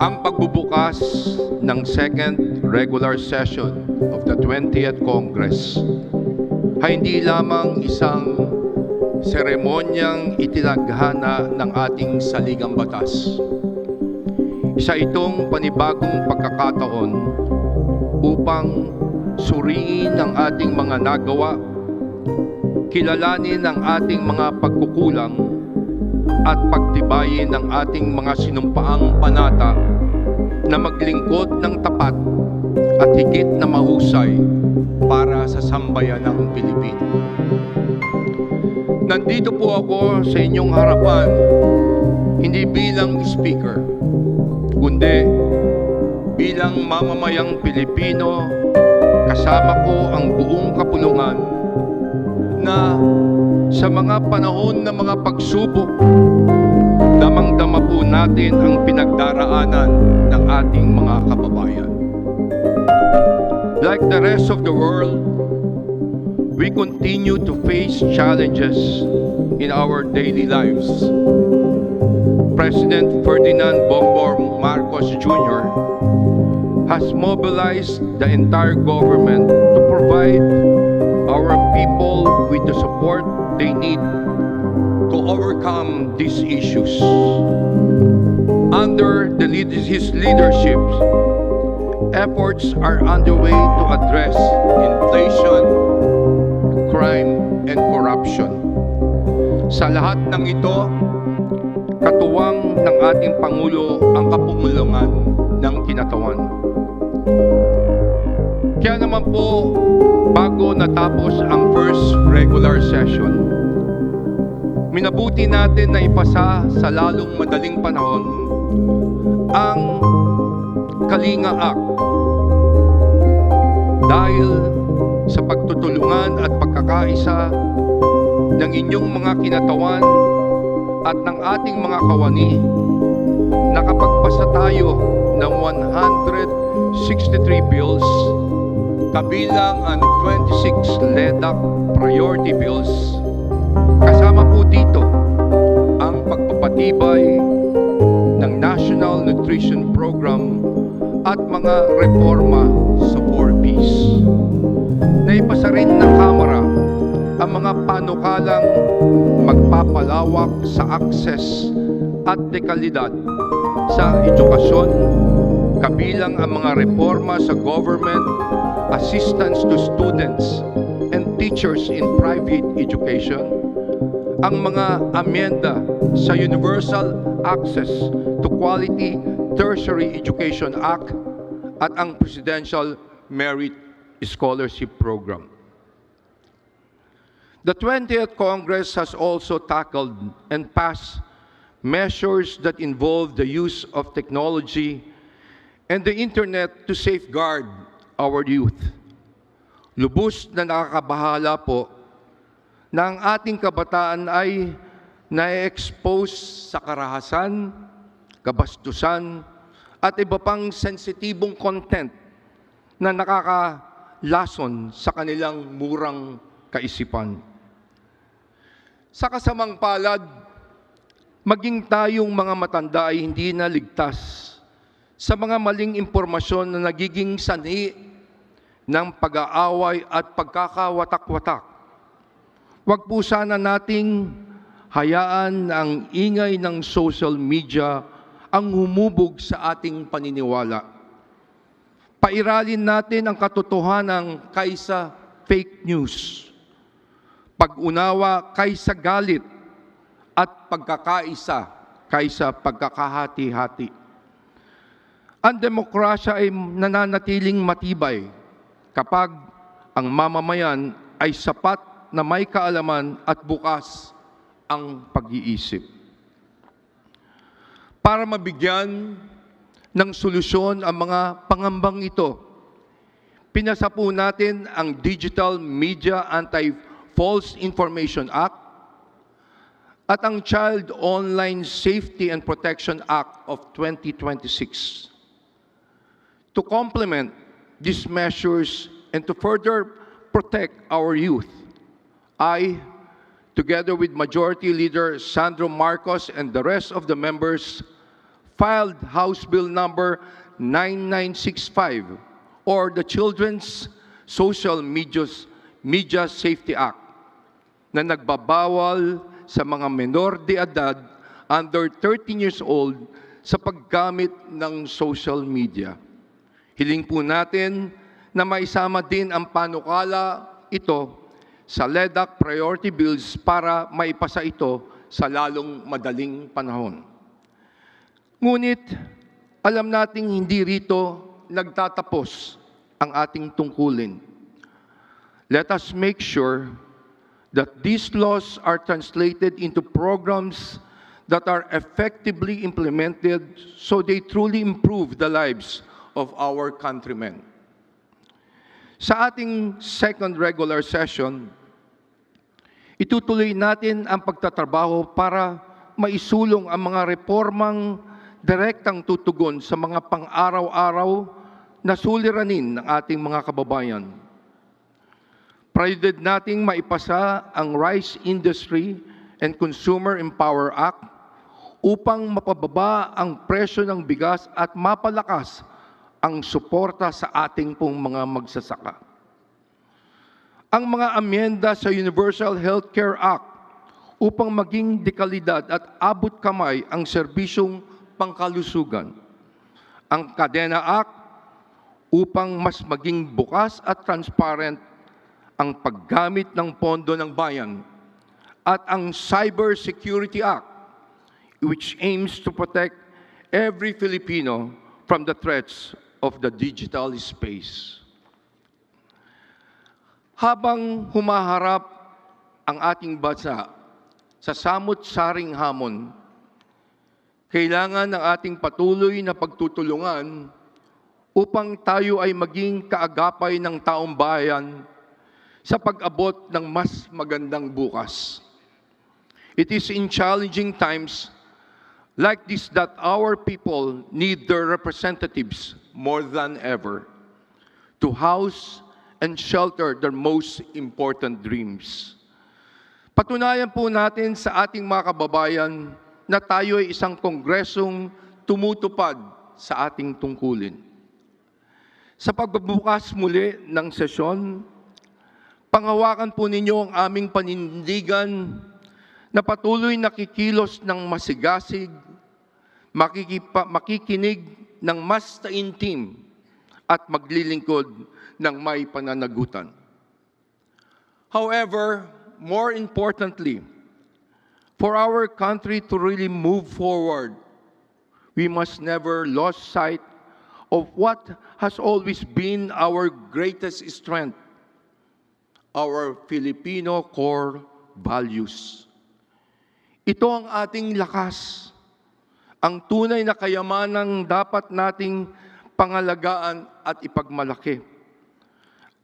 Ang pagbubukas ng second regular session of the 20th Congress ay hindi lamang isang seremonyang itinaghana ng ating saligang batas. Isa itong panibagong pagkakataon upang suriin ang ating mga nagawa, kilalanin ang ating mga pagkukulang, at pagtibayin ang ating mga sinumpaang panata na maglingkod ng tapat at higit na mahusay para sa sambayanang Pilipino. Nandito po ako sa inyong harapan hindi bilang speaker, kundi bilang mamamayang Pilipino, kasama ko ang buong kapulungan na sa mga panahon ng mga pagsubok, damang-dama po natin ang pinagdaraanan ng ating mga kababayan. Like the rest of the world, we continue to face challenges in our daily lives. President Ferdinand Bongbong Marcos Jr. has mobilized the entire government to provide our people with the support they need to overcome these issues. Under his leadership, efforts are underway to address inflation, crime, and corruption. Sa lahat ng ito, katuwang ng ating Pangulo ang kapumulungan ng kinatawan. Kaya naman po, bago natapos ang first regular session, minabuti natin na ipasa sa lalong madaling panahon ang Kalinga Act dahil sa pagtutulungan at pagkakaisa ng inyong mga kinatawan at ng ating mga kawani, nakapagpasa tayo ng 163 bills kabilang ang 26 LEDAC priority bills. Kasama po dito ang pagpapatibay ng National Nutrition Program at mga reforma sa 4Ps. Naipasa rin ng Kamara ang mga panukalang magpapalawak sa access at dekalidad sa edukasyon, kabilang ang mga reforma sa government assistance to students and teachers in private education, ang mga amyenda sa Universal Access to Quality Tertiary Education Act at ang Presidential Merit Scholarship Program. The 20th Congress has also tackled and passed measures that involve the use of technology and the internet to safeguard our youth. Lubos na nakakabahala po na ang ating kabataan ay na-expose sa karahasan, kabastusan, at iba pang sensitibong content na nakakalason sa kanilang murang kaisipan. Sa kasamang palad, maging tayong mga matanda ay hindi na ligtas sa mga maling impormasyon na nagiging sanhi ng pag-aaway at pagkakawatak-watak. Huwag po sana nating hayaan na ang ingay ng social media ang humubog sa ating paniniwala. Pairalin natin ang katotohanan kaysa fake news. Pag-unawa kaysa galit at pagkakaisa kaysa pagkakahati-hati. Ang demokrasya ay nananatiling matibay kapag ang mamamayan ay sapat na may kaalaman at bukas ang pag-iisip. Para mabigyan ng solusyon ang mga pangambang ito, pinasa po natin ang Digital Media Anti-False Information Act at ang Child Online Safety and Protection Act of 2026. To complement these measures and to further protect our youth, I, together with Majority Leader Sandro Marcos and the rest of the members, filed House Bill number 9965 or the Children's Social Media Safety Act na nagbabawal sa mga menor de edad under 13 years old sa paggamit ng social media. Hiling po natin na maisama din ang panukala ito sa LEDAC priority bills para maipasa ito sa lalong madaling panahon. Ngunit, alam nating hindi rito nagtatapos ang ating tungkulin. Let us make sure that these laws are translated into programs that are effectively implemented so they truly improve the lives of our countrymen. Sa ating second regular session, itutuloy natin ang pagtatrabaho para maisulong ang mga reformang direktang tutugon sa mga pang-araw-araw na suliranin ng ating mga kababayan. Prioridad nating maipasa ang Rice Industry and Consumer Empower Act upang mapababa ang presyo ng bigas at mapalakas ang suporta sa ating pong mga magsasaka. Ang mga amyenda sa Universal Healthcare Act upang maging dekalidad at abot kamay ang serbisyong pangkalusugan. Ang Kadena Act upang mas maging bukas at transparent ang paggamit ng pondo ng bayan. At ang Cyber Security Act which aims to protect every Filipino from the threats of the digital space. Habang humaharap ang ating bansa sa samot-saring hamon, kailangan ng ating patuloy na pagtutulungan upang tayo ay maging kaagapay ng taong bayan sa pag-abot ng mas magandang bukas. It is in challenging times like this that our people need their representatives more than ever to house and shelter their most important dreams. Patunayan po natin sa ating mga kababayan na tayo ay isang kongresong tumutupad sa ating tungkulin. Sa pagbubukas muli ng sesyon, panghawakan po ninyo ang aming panindigan na patuloy nakikilos ng masigasig, makikinig ng mas taimtim at maglilingkod ng may pananagutan. However, more importantly, for our country to really move forward, we must never lose sight of what has always been our greatest strength, our Filipino core values. Ito ang ating lakas, ang tunay na kayamanang dapat nating pangalagaan at ipagmalaki.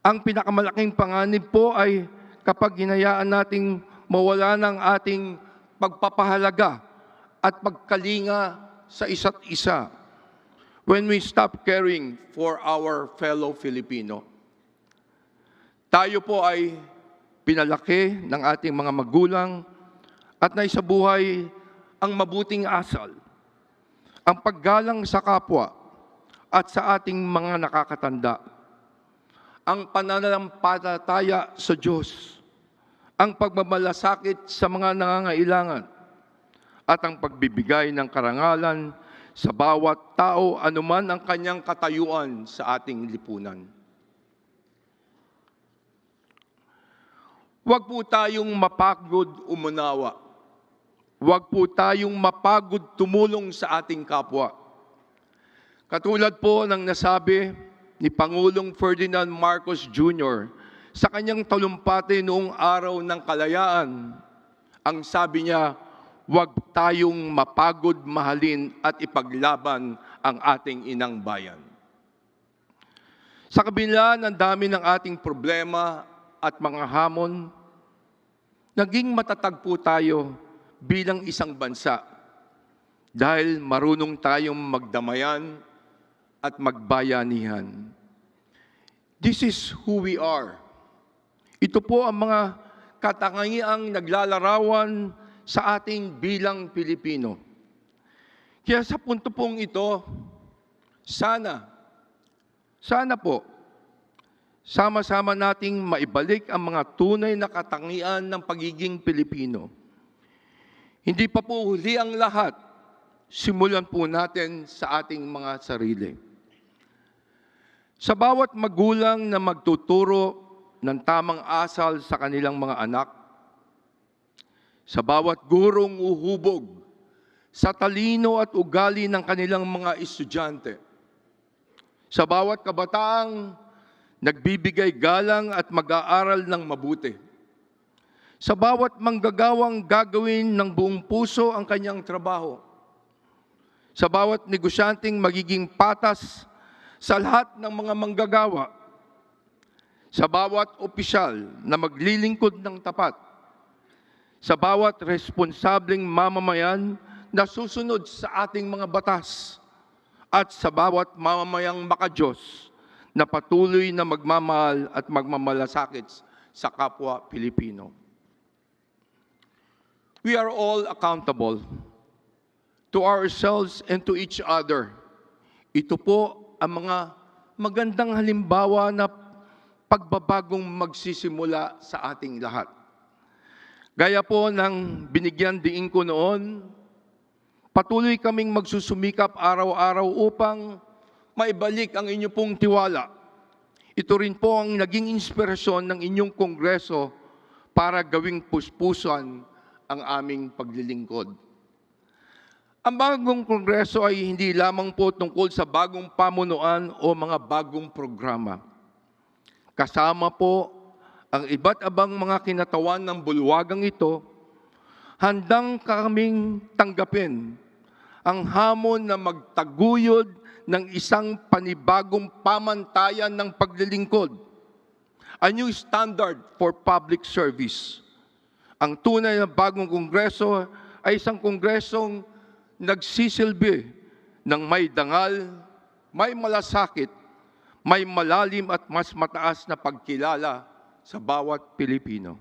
Ang pinakamalaking panganib po ay kapag hinayaan nating mawala ng ating pagpapahalaga at pagkalinga sa isa't isa when we stop caring for our fellow Filipino. Tayo po ay pinalaki ng ating mga magulang at naisabuhay ang mabuting asal, ang paggalang sa kapwa at sa ating mga nakakatanda, ang pananampalataya sa Diyos, ang pagmamalasakit sa mga nangangailangan, at ang pagbibigay ng karangalan sa bawat tao anuman ang kanyang katayuan sa ating lipunan. Huwag po tayong mapagod umunawa. Huwag po tayong mapagod tumulong sa ating kapwa. Katulad po ng nasabi ni Pangulong Ferdinand Marcos Jr. sa kanyang talumpati noong araw ng kalayaan, ang sabi niya, huwag tayong mapagod mahalin at ipaglaban ang ating inang bayan. Sa kabila ng dami ng ating problema at mga hamon, naging matatag po tayo bilang isang bansa dahil marunong tayong magdamayan at magbayanihan. This is who we are. Ito po ang mga katangiang naglalarawan sa ating bilang Pilipino. Kaya sa punto pong ito, sana po, sama-sama nating maibalik ang mga tunay na katangian ng pagiging Pilipino. Hindi pa po huli ang lahat. Simulan po natin sa ating mga sarili. Sa bawat magulang na magtuturo ng tamang asal sa kanilang mga anak, sa bawat gurong uhubog sa talino at ugali ng kanilang mga estudyante, sa bawat kabataang nagbibigay galang at mag-aaral ng mabuti, sa bawat manggagawang gagawin ng buong puso ang kanyang trabaho, sa bawat negosyanteng magiging patas sa lahat ng mga manggagawa, sa bawat opisyal na maglilingkod ng tapat, sa bawat responsableng mamamayan na susunod sa ating mga batas, at sa bawat mamamayang makadiyos na patuloy na magmamahal at magmamalasakit sa kapwa Pilipino. We are all accountable to ourselves and to each other. Ito po ang mga magandang halimbawa na pagbabagong magsisimula sa ating lahat. Gaya po ng binigyan diin ko noon, patuloy kaming magsusumikap araw-araw upang maibalik ang inyong pong tiwala. Ito rin po ang naging inspirasyon ng inyong kongreso para gawing puspusan ang aming paglilingkod. Ang bagong kongreso ay hindi lamang po tungkol sa bagong pamunuan o mga bagong programa. Kasama po ang iba't ibang mga kinatawan ng bulwagang ito, handang kaming tanggapin ang hamon na magtaguyod ng isang panibagong pamantayan ng paglilingkod, a new standard for public service. Ang tunay na bagong kongreso ay isang kongresong nagsisilbi ng may dangal, may malasakit, may malalim at mas mataas na pagkilala sa bawat Pilipino.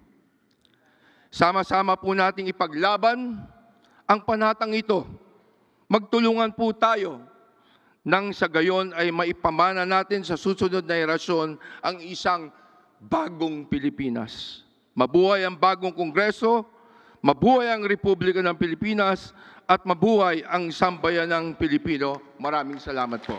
Sama-sama po nating ipaglaban ang panatang ito. Magtulungan po tayo nang sa gayon ay maipamana natin sa susunod na henerasyon ang isang bagong Pilipinas. Mabuhay ang bagong Kongreso, mabuhay ang Republika ng Pilipinas, at mabuhay ang sambayanang Pilipino. Maraming salamat po.